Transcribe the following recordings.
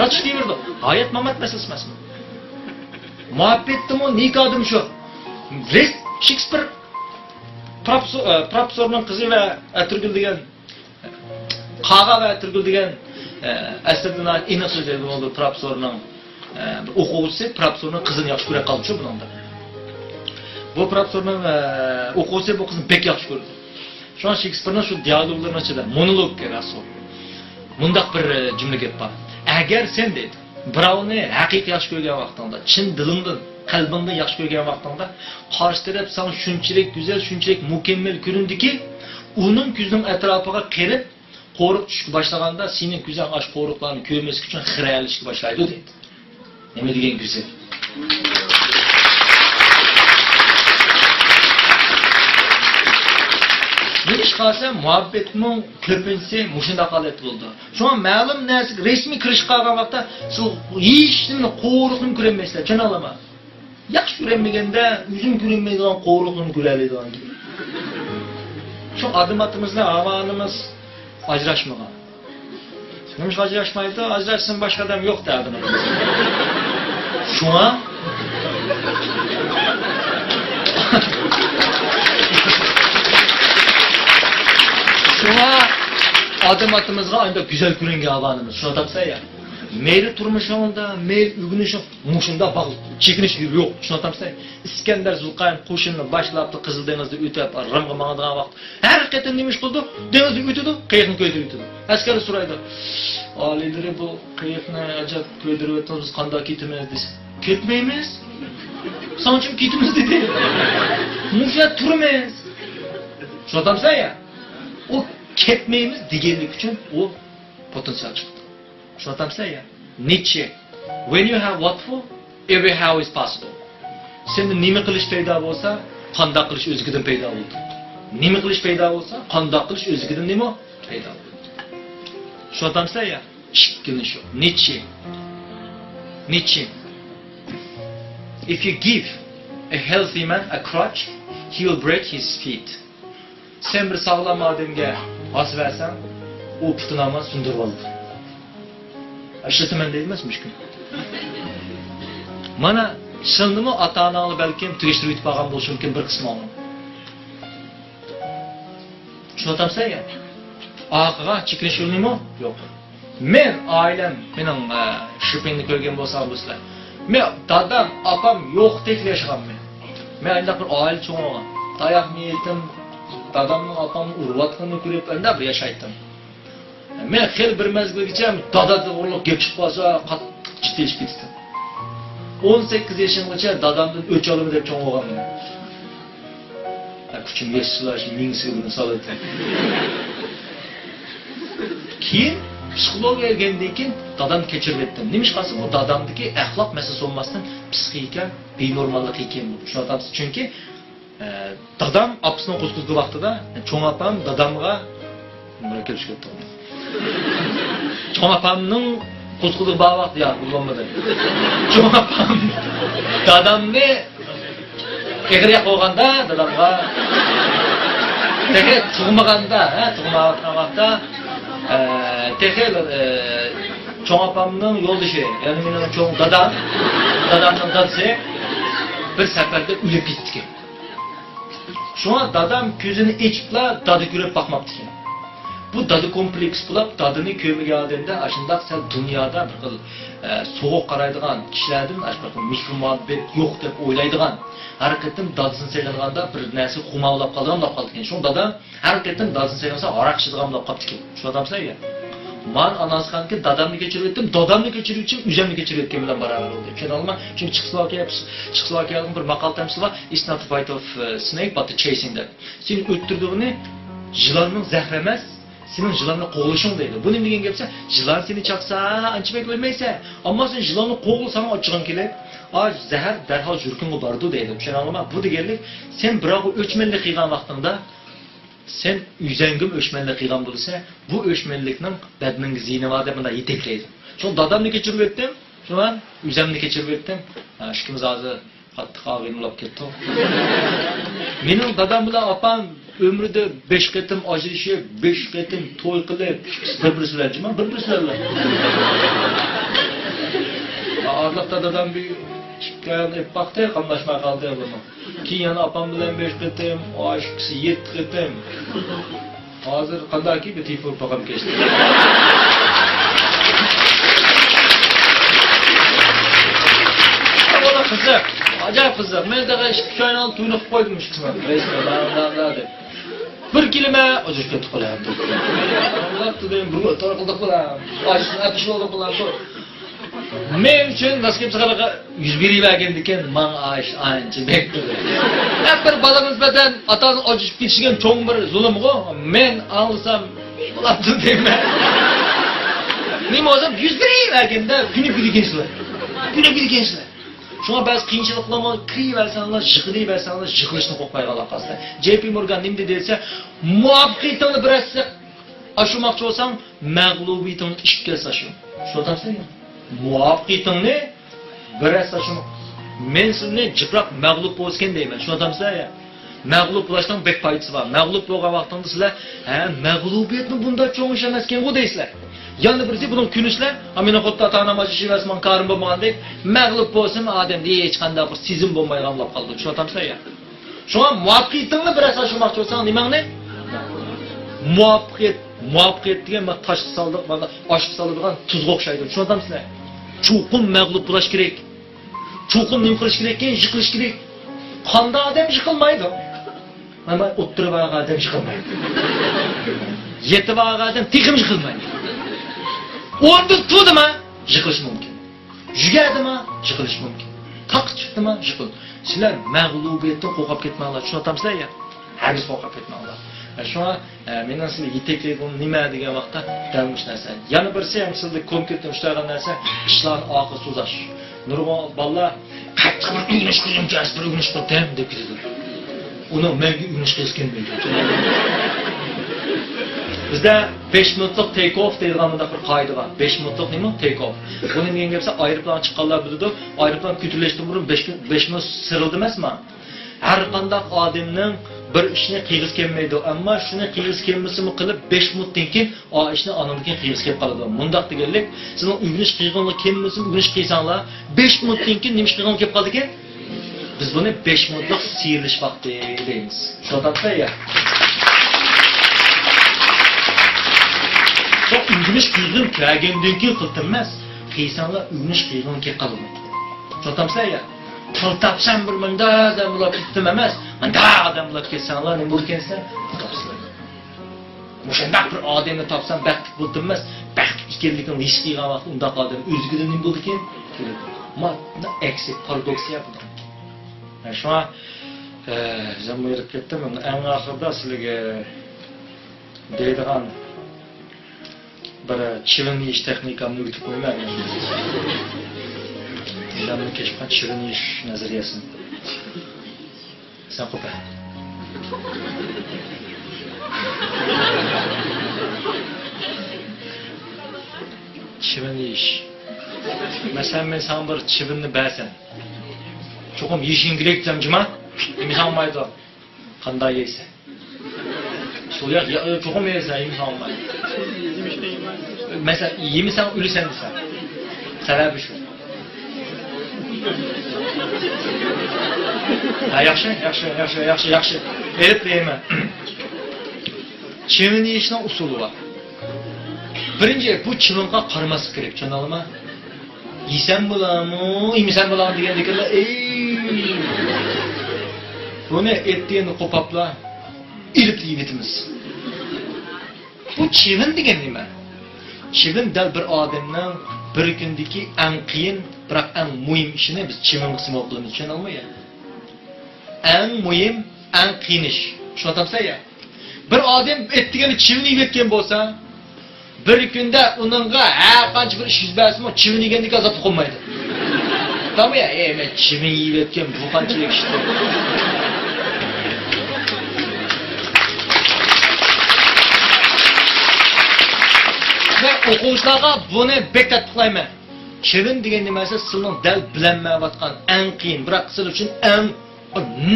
Kaçış devirdi. Hayat mamat meselesi emasmi. Muhabbetdim o nikodim shu. Shakespeare professorning qizi va Atirgul degan Qaga va Atirgul degan aslida aniq so'zlaydi bo'ldi professorning o'quvchisi professorning qizini yaxshi ko'ra qoldi buningda. Bu professorning o'quvchisi bu qizni pek yaxshi ko'rdi. Şu an Shakespeare'ning shu dialoglarning ichida monolog rasul. Mundaq bir jumla gap bor. Agar sen deydi, birovni haqiqiy yaxshi ko'rgan vaqtingda, chin dilingdan, qalbingdan yaxshi ko'rgan vaqtingda, qarshi taraf sana shunchalik go'zal, shunchalik mukammal ko'rindiki, uning ko'zining atrofiga qirib, qo'riq tushib boshlaganda, sening ko'zing ash qo'riqlarni ko'rmaslik uchun xirayalishga boshlaydi deydi. Nima degan go'zal. Neymiş kalsa muhabbetmin köpünse muşunda kalıp buldu. Şu an ma'lum narsa resmi kirish qilgan vaqtda siz hech nimani qo'riqni ko'rmaysiz. Tushunalama. Yaxshi ko'rmaganda o'zim ko'rmaydigan qo'riqni ko'radigan. Şu adımatimizda avanimiz ajrashmagan. Nima ajrashmaydi? Ajrashsin boshqa odam yo'q derdim. Şuna Şuna adım-atımızga aynı güzel ko'ringan avanimiz. Şuna tapsa ya. Meyli turmuşunda, meyli ügünüşün muşunda bağlı. Çekiniş yok. Şuna tapsa ya. İskender Zulqayn qo'shinni boshlabdi Qizil dengizda o'tib, Rimga mangadigan vaqt. Har qatim nemish qildi? Dengizda o'tdi, qiyiqni ko'ydirib o'tdi. Askar so'raydi. Olilari bu qiyiqni ajab ko'ydirib o'tamiz, biz qanday ketamiz desa. Ketmaymiz. Sanchim ketamiz dedi. Musha turmaymiz. Şuna tapsa ya. O ketmeyimiz degenlik için o potansiyel çıktı. Şunu atamsa ya. Nietzsche. When you have what for, every how is possible. Sende nime kılıç peyda olsa, qanda kılıç özgüden peyda oldu. Nime kılıç peyda olsa, qanda kılıç özgüden nime peyda oldu. Şunu atamsa ya. Şıkkını şu. Nietzsche. Nietzsche. If you give a healthy man a crutch, he will break his feet. Sen bir sağlam adamga as versen, o putun ama sundurib oldi. Işlataman deydi emasmi mümkün. Mana shilnimi ota-onani balkim tegishtirib yetib qolgan bo'lishi mumkin bir qismi uni. Shuni aytamsan ya. Oqiga chekinish yo'limi yo'q. Men oilam mening shipingni ko'rgan bo'lsa sizlar. Men dadam, opam yo'q deb yashaganman. Men aytib bir oila cho'ng'aman. Tayoqni yedim. Dadamning opamni urvatganini ko'rib anda bir yashaydim. Men xil bir mezgilgacha dadada urib kelib chiqib qolsa qattiq jiddiylik ketdim. 18 yoshimgacha dadamdan o'ch olaman deb cho'ng bo'lganman. Kuchim yetsalar ming sigirni soladi. Keyin psixologiyaga kelgandan keyin dadam kechirib etdim. Nima qilsa bu dadamdagi axloq masalasi olmasdan psixika benormallik ekan bu. Shuni aytamiz chunki dadam apasının qo'zg'izgan vaqtida cho'ng opam dadamga nima kelib ketdi. Cho'ng opamning qo'zg'izgan vaqti yo'q bo'lmadi. Cho'ng opam dadamni egriga qo'yganda dadamga tehe tug'maganda, tug'magan vaqtda tehe cho'ng opamning yo'ldoshi, ya'ni mening cho'ng dadamning dadasi bir safarda o'lib ketdi. Şuna dadam gözünü içipla dadı görüp bakmaptı ki. Bu dadı kompleks bulup dadını kömüge adında aşındak sen dünyada bir kıl soğuk qaraydıgan kişilerden aşkı mikro muhabbet yok dep oylaydıgan hareketim dadısını saylanğanda bir nesi xumavlap kaldıgan da kaldı ki. Şuna dadam hareketim dadısını saylansa arak içidigan da kaptı ki. Şu adam say ya. Man anası kanki dadamını geçirip ettim, dadamını geçirip için üzemini geçirip etken bilen beraber oldu. Şöyle alma, çünkü Çexoslovakiyalı'nın bir makal temsili var. It's not the fight of snake, but the chasing them. Senin öttürdüğünü yılanın zehremez, senin yılanla kovuluşun deydi. Bu ne degen gelse, yılan seni çaksa, ançımek ölmeyse, ama sen yılanı kovulsana açığın kelip, zehir derhal jürkünü bardı deydi. Şöyle alma, bu degenlik, sen bırak o ölçmenli kıygan vaxtında, sen yüzengim ölçmenle qilgan bo'lsa, bu ölçmenlikning badning ziyni va debunda yetaklaydi. Şu dadamni kechirib etdim, şu an yüzemni kechirib etdim. Ishimiz hozir qattiq og'inlab ketdi. Mening dadam bilan opam ömrüde 5 qatim ajrashib, 5 qatim to'y qilib, bir-birsilar. Arlıqda dadam bir çıqqan baxtı, qamlaşmay qaldı bunu. Keyin yana apam bilan 5 qitim, o ikisi 7 qitim. Hozir qandayki bir telefon paqam keçdi. Ona qiziq, acayip qiziq. Men daga 2 oydan oldin to'yni qilib qo'ydim ishqisman. Resmen, bir kelime o'zib ketib qolardi. Alloh dedim, bir o'tar qildik bilan, ashni atishib oldik bilan. Men uchun nasib qilsa 100 berib ekan, men ancha bekdi. Hep bir bola nisbatan otani ochib ketishgan cho'ng bir zulm-ku. Men alsam bo'ladi deyman. Nima o'zim 100 berib eganda kuni bilgansizlar. Kuni bilgansizlar. Şuna bazı qiyinchiliklarni kiriversanlar, jiqlayversanlar, jiqilishni qo'rqmay qolasiz. JP Morgan nima deydi? Muvaffaqiyatni birasi aşumoqchi bo'lsang, mag'lubiyatni ishga sashu. Shu tavsiya. Muvaffaqiyatni birasi aşumoq. Men sizni jiqrab mag'lub bo'lsken deyman. Shu tavsiya. Mag'lub bo'lishning bek foydasi bor. Mag'lub bo'lgan vaqtingda sizlar, mag'lubiyatni bunda cho'ng ish emas ekan, deysizlar. Yanı birisi bunun künüşler, amına kodda tanıma şivasman karın bulmadık, mağlup olsun ademde hiç qanday bir sezim bulmay qamlab qaldı. Şuna tamsa ya. Şuna muvaffaqiyatni biraz aşırmoqchi bo'lsang, nimang ne? Muvaffaqiyat degan men tosh soldik, mana oshib soladigan tuzga o'xshaydi. Shuna tamsa. Chuqum mag'lub bo'lish kerak. Chuqum nima qilish kerak ekan? Yiqilish kerak. Qanday odam yiqilmaydi? Mana o'ttirib olgan odam yiqilmaydi. Yetib olgan odam tiqim yiqilmaydi. Orada tutduma, yıkılış mümkün. Yügerdima, yıkılış mümkün. Tak çıktımı, yıkıl. Sizler mağlubiyetten korkap ketmanglar. Şuna tamsizlar ya. Herkes korkap ketmanglar. Şuna menden sizler yeteklik onu nima degan vaqtda dalmış narsa. Yana birisi ham sizlar konkretni ishlagan narsa, ishlarni oxir so'zash. Nurg'on bolalar qattiq o'ynash qilgan gaz bir o'ynash qildim deb ketadi. Uni menga o'ynash qilgan deydi. Bizde 5 minutluk take off deyilgan bunda bir qoida var. 5 minutluk nima? Take off. Buni nega desa aeroplan chiqqanlar biladi. Aeroplan kütülleşti burun 5 minut sırildi emasmi? Har qanday odamning bir ishni qilgisi kelmaydi, ammo shuni qilgisi kelmasimi qilib 5 minutdan keyin o ishni anamdan qilgisi kelib qoladi. Mundaq deganlik, sizning uyg'unish qilganlar kelmasin, uyg'unish qilsanglar 5 minutdan keyin nima qilgan kelib qoldi ekan? Biz buni 5 minutlik siyilish vaqti deymiz. Shunday ya. O ügünüş kıyığın kâgendin ki kıltınmaz. Kıysanlar ügünüş kıyığın ki kılmaz. Çotamsa ya. Kıltapsan bir mında adam bulap gittim emez. Mında adam bulap ketsanlar ne bulkensen. Kıltapsın. Muşandak bir adamı tapsan bəxtik bultunmaz. Bəxtik ikerlikin hiç kıyığa vakti undak adam. Üzgüdün ne buldu ki? Ama eksi, paradoksi yapıdır. Yani şu an zamayırıp kettim. En ahırda sizlere deydiğen bir çivin iş texnikamını ütüp koymak. Canını keşfet çivin iş nazariyasını. Sen kopa. Çivin iş. Mesela ben sana bir çivinni bəsən. Çoxum yiyişin gerek cimcima. İmkan maydı. Qanday yeysen. Soyak çoxum yeysen imkan maydı. Mesela yemisen ölüsen desen. Sebebi şu. Ha yaxşı. Elip deyime. Çivin yeyişinin usulü var. Birinci bu çivinga qaraması gerek. Çanalım mı? Yesen bulamı, yemesen bulamı degan dekanlar. Buni ettiğini kopapla ilip yeyitimiz. Bu çivin degan nima? Çivin dal bir adamning bir kundagi eng qiyin, biroq eng muhim ishini biz çivin qismi qilamiz, tushunamizmi? Eng muhim, eng qiyin ish. Shuni aytamsa ya. Bir odam etdigani chivin yeyotgan bo'lsa, bir kunda uningga har qancha bir ish yuz bersinmi, chivin yegandek azob qolmaydi. Tamam ya, men chivin yeyotgan bu qanchalik ish. Ve o'quvchilarga buni bektat qilayman. Chivin degan nimasi sizning dal bilinmayotgan eng qiyin, biroq siz uchun eng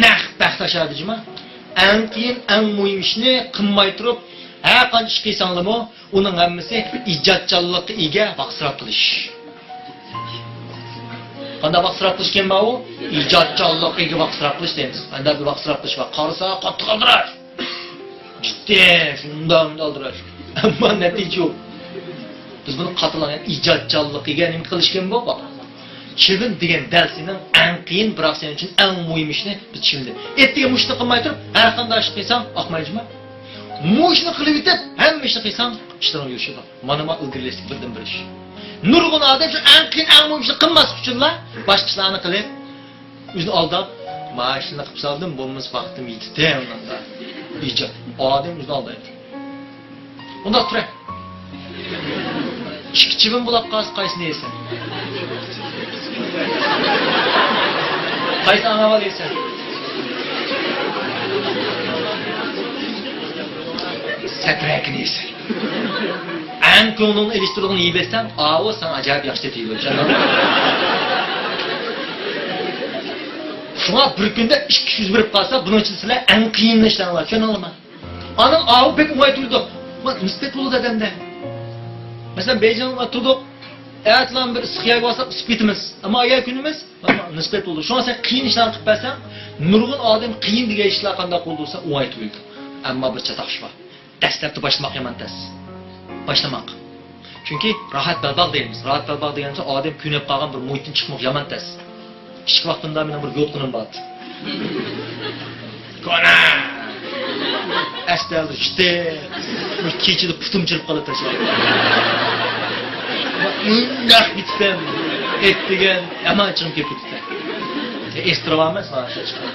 naq baxtashadimi? Eng qiyin, eng muhim ishni qilmay turib, har qancha ish qilsanglarmi, uning hammasi ijodchanlikka ega vaqt sarf qilish. Qanday vaqt qilish ekan bu? Ijodkorlikka vaqt qilish deymiz. Qanday bir vaqt qilish va qarasa qattiq qildirish. Jiddi, shundan qildirish. Ammo natija yo'q. Biz buni qatlagan ijodkorlikka nima qilish ekan bu? Chivin degan dalsining eng qiyin, biroq sen uchun eng muhim ishni biz chivindi. Ertaga mushni qilmay turib, har qanday ish qilsang, oqmayjimi? Mushni qilib bitib, hamma ishni qilsang, ishlar yurishadi. Mana bu ilgirlik birdan bir ish. Nurg'un odam shu eng qiyin, eng muhim ishni qilmaslik uchunlar boshqa ishlarni qilib, o'zini aldab, "Mashina qilib soldim, bo'lmas vaqtim yetdi" unda. Ijod. Odam o'zini aldaydi. Unda turay. Ikki chivin bo'lib qaysini yeysan? Qaysi anaval yeysan? Saprakni yeysan. Eng ko'ngilni ilishtirgan yeysan, avu sen ajoyib yaxshi deb yeysan. Shuna bir kunda 200 berib qolsa, buning uchun sizlar eng qiyin ishlarni tushunolmayman. Aning avu pek o'ngay turdi. Bak nisbat bo'ldi odamda. Masalan, Bejonga turdik. Aytlan bir issiqyaga olsak ispitimiz. Ammo agar kunimiz nisbat bo'ldi. Shunga sen qiyin ishlarni qilib bersan, nurg'un odam qiyin degan ishlar qanday qo'ldursa, o'ngay turdi. Ammo bir chatoq bor. Dastlabda boshlamoq yomon tas. Boshlamoq. Chunki rohat balbaq deymiz. Rohat balbaq degancha odam kunib qolgan bir muhitdan chiqmoq yomon tas. Kichik vaqtimda men bir yo'qqinim bor. Kona. Astaldi işte. Kechida putum chirib qolib tashladi. Undoq bitsam, etdigan amalchim kelib ketdi. Estiravamas mana shu chiqdi.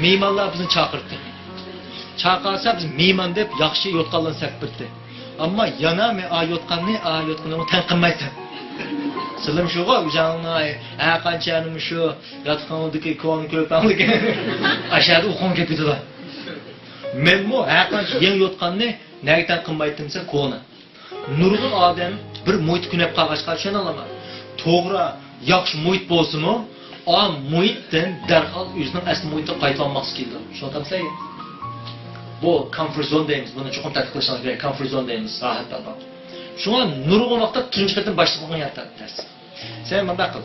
Mehmonlar bizni chaqirdi. Chaqirsa biz mehmon deb yaxshi yotqanlarni sapirdi. Ammo yana men yotqanni tan qilmaysan. Sizlar shuga o'zingni qanchanim shu yotqandagi kon ko'panligi ashadu o'qon ketdilar. Men bu qancha yangi yotqanni nagdan qilmaytimsa ko'ni. Nurg'un odam bir muhit kunab qolg'achqa tushuna olaman. To'g'ri, yaxshi muhit bo'lsa-mu, o muhitdan darhol o'zining asli muhitiga qaytolmoqchi keldi. Tushunamsizlar? Bu comfort zone deymiz. Buni chuqur tadqiq qilishimiz kerak. Comfort zone deymiz. Rahat topib. Shunga nurg'un vaqtda tunji qatim boshlangan yatadi. Sen bunda qil.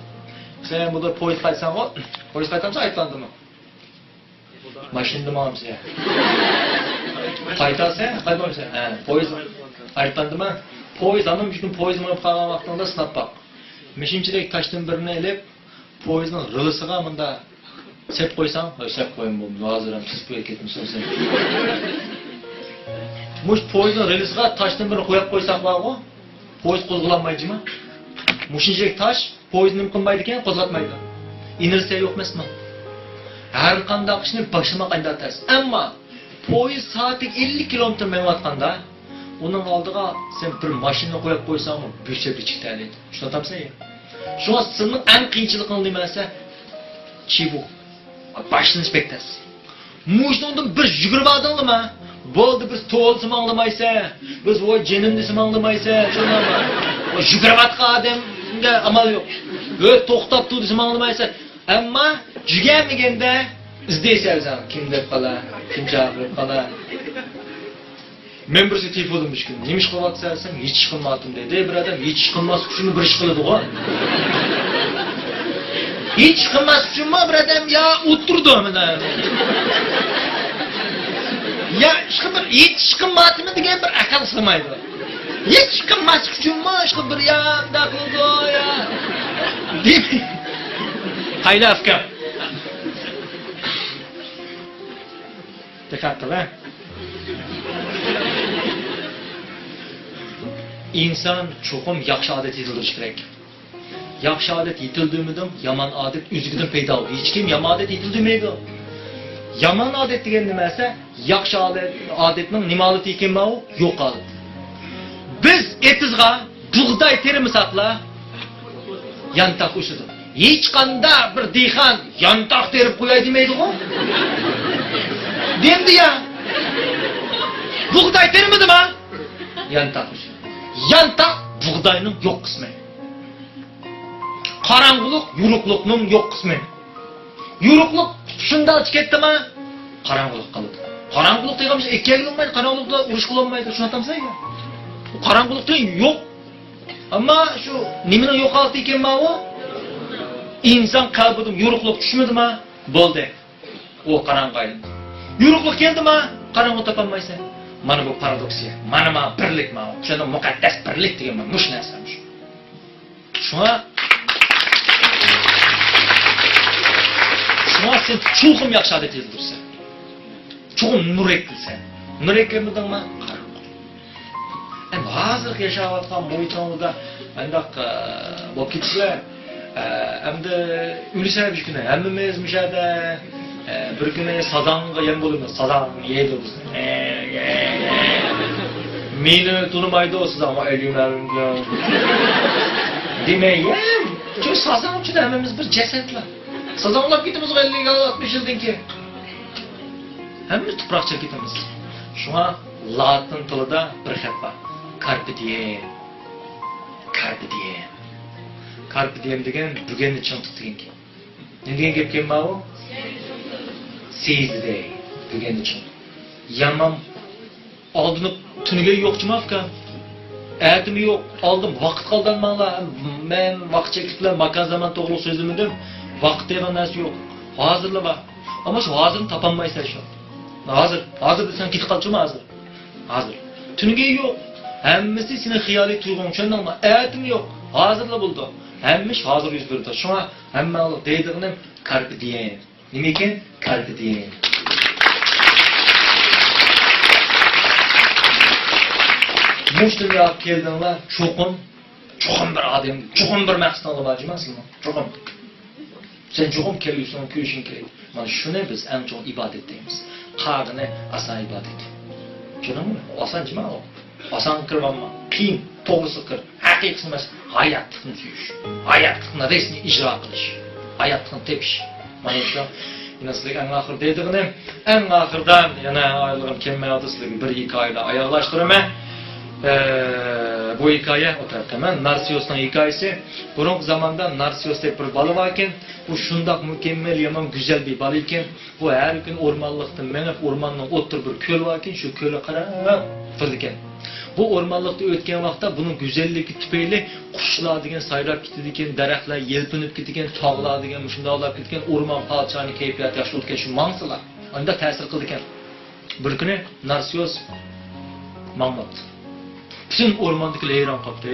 Sen bunda poyezd qaytsan-ku, poyezd qaytamsa aytlandimi? Mashinada mamsiz. Qaytasa, qaytmaysan. Poyezd aytlandimi? Poyezd anam uchun poyezd minib qolgan vaqtida sinab baq. Mishinchilik tashdan birini elib, poyezdning rilisiga bunda sep qo'ysam, sep qo'yim bu. Hozir ham siz qo'yib ketmişsiz sen. Mush poyezdning rilisiga tashdan birini qo'yib qo'ysak bormi? Poyezd qo'zg'almaydi-mi? Mushinchilik tash poyezdni nima qilmaydi ekan, qo'zg'atmaydi. Inersiya yo'q emasmi? Har qanday ishni boshima qanday tas. Ammo poyezd soatiga 50 kilometr menayotganda uning oldiga sen bir mashina qo'yib qo'ysang, bo'shab chiqadi. Tushunamsizmi? Shunga sizning eng qiyinchiligini demasa, chibu. Başını spektas. Muşnundan bir yugurib aldingmi? Bo'ldi biz to'lsam anglamaysa, biz voy jinim desam anglamaysa, tushunammi? O yugurib atgan odamga amal yo'q. To'xtab tur desam anglamaysa, ammo jugamaganda izlaysan, kim deb qolar, kim chaqirib qolar. Men birisi telefonim tushgan. Nima ish qilyapsan? Hech ish qilmadim dedi. Bir odam hech ish qilmas uchun bir ish qiladi-ku. Hech qilmas uchunmi bir odam ya o'tirdi mana. Ya hech qilmadimi degan bir aql sig'maydi. Hech qilmas uchunmi ishqi bir ya daqildi ya. Deb. Haylafka. Diqqat qiling. İnsan çoxum yaxshi odat yetildirish kerak. Yaxshi odat yetildimidim, yomon odat o'zidan paydo bo'ldi. Hech kim yomon odat yetildirmaydi. Yomon odat degan nima esa, yaxshi odatning nimalati ekan bu yo'qoldi. Biz etizga bug'doy termisaqla yantoq o'sidi. Hech qanday bir dehqon yantoq terib qo'yay demaydi-ku. Demdi ya. Bug'doy termidimi? Yantoq o'sidi. Yantoq bug'doyning yo'q qismi. Qarang'ulik yo'ruqlikning yo'q qismi. Yo'ruqlik shunda ketdimi? Qarang'ulik qoladi. Qarang'ulik deganimiz ikkiga bo'lmaydi, qarang'ulikda urush qilolmaydi, tushunamsizmi? Qarang'ulikda yo'q. Ammo shu nimaning yo'qoldi ekan bu? inson qalbidan yo'riqlik tushmadimi? Bo'ldi. O qarang'i aylandi. Yo'riqlik keldimi? Qarang'i topolmaysan. Mana bu paradoksiya. Mana birlik mana. O'shanda muqaddas birlik degan mush narsa. Shuna sen chuqum yaxshi odat yildirsan. Chuqum nurek qilsan. Nurek kelmadingmi? Endi hozir yashayotgan muhitimizda andaq bo'lib ketishlar. Endi ulisar bir kuni hammamiz mishada bir kuni sazonga yem bo'lamiz. Sazon yeydi biz. Meni tunimaydi o sazon o'ylaymanmi? Demak, shu sazon uchun hammamiz bir jasadlar. Sazonlab ketamiz 50-60 yildan keyin. Hammamiz tuproqcha ketamiz. Shunga latin tilida bir xat bor. Carpe diem. Carpe diem. Carpe diem degan bugunni chimtiq degan. Nima degan gap kelma u? Seize the day deganni chimtiq. Yamam oldini tuniga yo'qchimi afkan? Atim yo'q, oldim vaqt qoldirmanglar. Men vaqt chekiblar, makan zaman to'g'ri so'zlamadim. Vaqt degan narsa yo'q. Hozirla bor. Ammo shu hozirni topolmaysan shu. Hozir desang ketib qolchimi hozir? Hozir. Tuniga yo'q. Hammasi seni xiyoliy tuyg'un tushundingmi? Atim yo'q. Hozirla bo'ldi. Hammish hozir yuz berdi. Shunga hammani deydiganim carpe diem. Nima ekan? Carpe diem. Müşteriye keldiğinde çoğun bir adam, çoğun bir maqsadlar var emasmi? Çoğun. Sen çoğun keliyorsan köşün kerak. Mana shuni biz eng cho'ng ibodat deymiz. Qag'ini asan ibodat. Tushunamizmi? Oson nima u? Oson qilmanmi? Qiyin, to'g'risi qil. Haqiqiy emas, hayotni tuyish. Hayotni resmi ijro qilish. Hayotni tepish. Mana shu sizlarga eng oxir deydig'ini, eng oxirdan yana oylig'im kelmayapti sizlarga bir hikoyada oyoqlashtiraman. Bu hikaye otarkaman Narsios'un hikayesi. Burun zamanda Narsios deb bir balı varken, bu şundak mükemmel yaman güzel bir balı iken, bu her gün ormanlıkta menep ormanın otur bir köl varken, şu köle qarab turdiken. Bu ormanlıkta ötken vaqtda bunun güzelliği tüpeyle kuşlar degen sayrap ketdiken, daraxtlar yelpinib ketdiken, tog'lar degen shundaqlar ketdiken, orman palçani kayfiyat yaxshi o'tgan shu mansılar. Unda ta'sir qildikan. Bir kuni Narsios mangmabdi. Bütün ormandakiler hayran qoldi.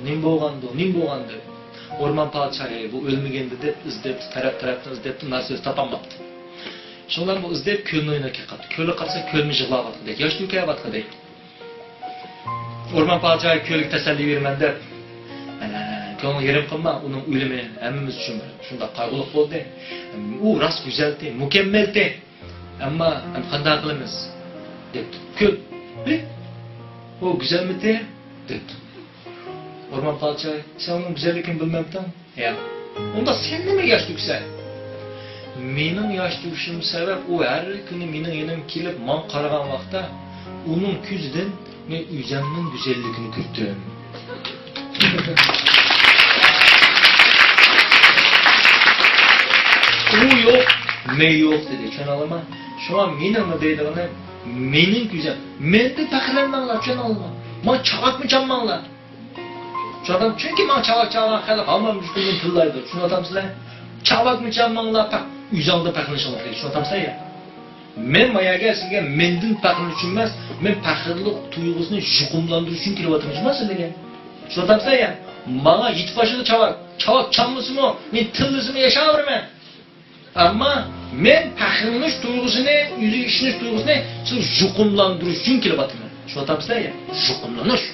Nim bo'lgandi. Orman padşahı bu o'lmagandi deb izlab, taraf-tarafdan izlab, Narsios topolmabdi. Shundan bu izlab ko'lni o'ynab ketdi. Ko'lni qarasa ko'lni yig'layapti deydi. Yosh to'kayapti deydi. Orman padşahı ko'lga tasalli berman deb, ko'ngli yerim qilma, uning o'limi hammamiz uchun shunda qayg'uliq bo'ldi. U rost go'zaldi, mukammaldi. Ammo qanday qilamiz? debdi. Ko'l o güzel mi de? Dedi. Orman padşahı, sen onun güzellikini bilmemden? Ya. Onda sen de mi yaş yüksel? Menin yaş düşüşüm sebep o her günü menin yanım kelip man qaragan vaqtda onun küzden men uyjanning güzelligini ko'rdim. U yo'q, men yo'q dedi. Tushunalmi? Shu an mening deydig'ini mening güzel. Mende faxrlanmanglar, tushunalmi? Men chaqatmi chanmanglar. Chaqat chunki men chaqat hali hammamiz kunni tillaydi. Tushunamsizlar? Chaqatmi chanmanglar, uyjanda faxrlanishinglar kerak. Tushunamsizlar ya? Men mayaga sizga mendan faxrlanish uchun emas, men faxrlik tuyg'usini yuqumlantirish uchun kelyapman emas sizlarga. Tushunamsizlar ya? Menga yetib chaqat chanmasimi? Men tillisimi yashayveraman. Ama men faxrlanish tuyg'usini, yuzi ishonish tuyg'usini siz yuqumlantirish uchun kelyapman. Tushunamsizlar ya? Yuqumlanish.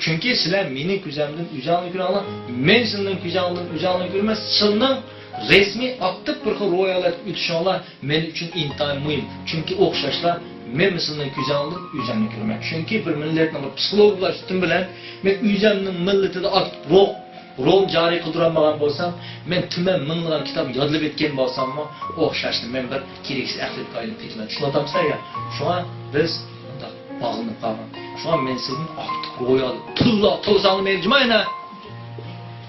Chunki sizlar mening ko'zamdan ujanlik ko'ranglar, men sizning ko'zamdan ujanlik ko'rmas, sizning resmi aktiv bir xil ro'yxatlar o'tishinglar men uchun intayin muhim. Chunki o'xshashlar men sizning ko'zamdan ujanlik ko'rman. Chunki bir millatning psixologlar bilan men ujanning millatida rol joriy qildirolmagan bo'lsam, men tuman minglagan kitob yodlab etgan bo'lsammi, o'xshashni men bir keraksiz aqlga aylanib ketaman. Tushunamsizlar ya? Shunga biz unda bog'lanib qolgan. Shunga men sizning aktiv ro'yxat to'zalni menjimayna.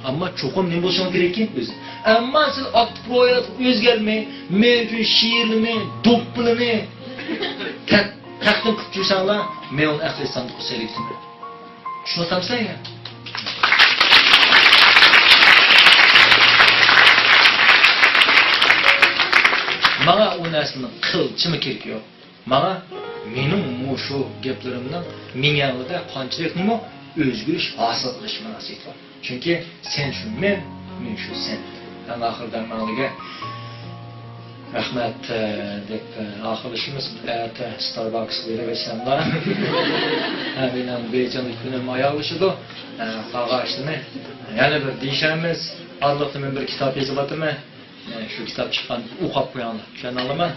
Ammo cho'qim nima bo'lishi kerak ekan o'zi. Ammo siz aktiv ro'yxat o'zgarmay, men uchun she'rni, do'ppilini taqdim qilib tursanglar, men uni aqliy sandiqqa so'ylayman. Tushunamsizlar ya? Bana o nesinin kılçımı kerek yok. Bana benim şu geplerimden minyalda qanchalik mı özgürlük hasıl qilishim nasip var. Çünkü sen şu men şu sen. Ben ahırdan mağlığa rahmet deb ahırlışımız Starbucks vereceğim da. Benim beycanlık günüm ayağılışıdı. Ağaçtını. Yani bir deyişemiz. Arlıqda bir kitap yazıladı mı? Şu kitap çıkan uqab qo'yanlar. Kanalıma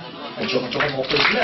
çok oqiysiz.